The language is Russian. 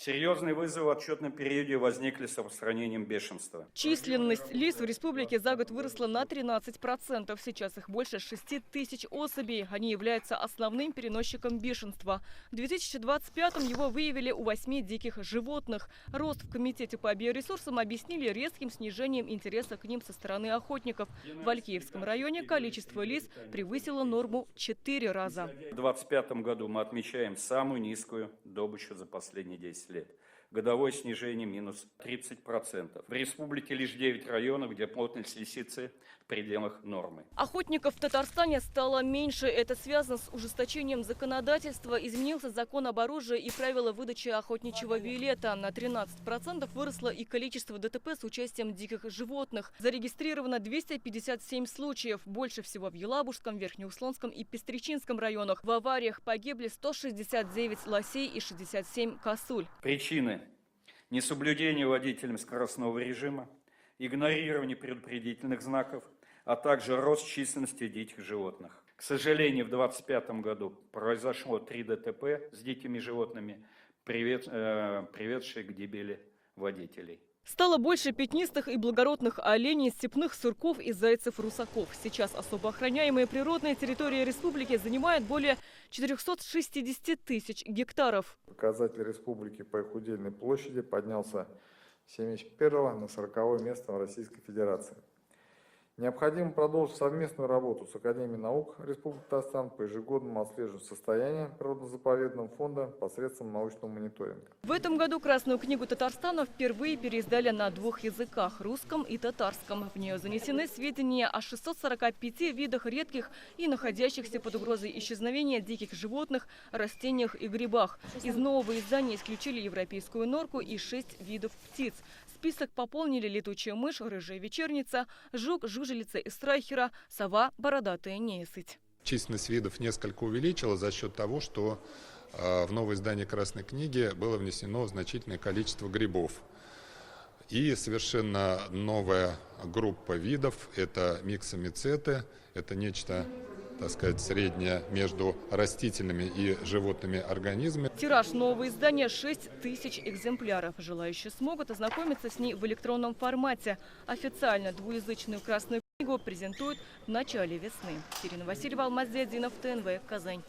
Серьезные вызовы в отчетном периоде возникли с распространением бешенства. Численность лис в республике за год выросла на 13%. Сейчас их больше 6 тысяч особей. Они являются основным переносчиком бешенства. В 2025-м его выявили у 8 диких животных. Рост в комитете по биоресурсам объяснили резким снижением интереса к ним со стороны охотников. В Алькеевском районе количество лис превысило норму 4 раза. В 2025 году мы отмечаем самую низкую добычу за последние 10 лет. Годовое снижение минус 30%. В республике лишь 9 районов, где плотность лисицы в пределах нормы. Охотников в Татарстане стало меньше. Это связано с ужесточением законодательства. Изменился закон об оружии и правила выдачи охотничьего билета. На 13% выросло и количество ДТП с участием диких животных. Зарегистрировано 257 случаев. Больше всего в Елабужском, Верхнеуслонском и Пестричинском районах. В авариях погибли 169 лосей и 67 косуль. Причины: несоблюдение водителем скоростного режима, игнорирование предупредительных знаков, а также рост численности диких животных. К сожалению, в 2025 году произошло 3 ДТП с дикими животными, приведшие к гибели водителей. Стало больше пятнистых и благородных оленей, степных сурков и зайцев-русаков. Сейчас особо охраняемые природные территории республики занимают более 460 тысяч гектаров. Показатель республики по их удельной площади поднялся с 71 на 40 место в Российской Федерации. Необходимо продолжить совместную работу с Академией наук Республики Татарстан по ежегодному отслеживанию состояния природно-заповедного фонда посредством научного мониторинга. В этом году Красную книгу Татарстана впервые переиздали на 2 языках – русском и татарском. В нее занесены сведения о 645 видах редких и находящихся под угрозой исчезновения диких животных, растениях и грибах. Из нового издания исключили европейскую норку и 6 видов птиц. Список пополнили летучая мышь, рыжая вечерница, жук, жужелица и страйхера, сова, бородатая неясыть. Численность видов несколько увеличилась за счет того, что в новое издание Красной книги было внесено значительное количество грибов. И совершенно новая группа видов – это миксомицеты, это нечто, так сказать, среднее между растительными и животными организмами. Тираж нового издания 6 тысяч экземпляров. Желающие смогут ознакомиться с ней в электронном формате. Официально двуязычную Красную книгу презентуют в начале весны. Ирина Васильева, Алмаз Диадинов, ТНВ, Казань.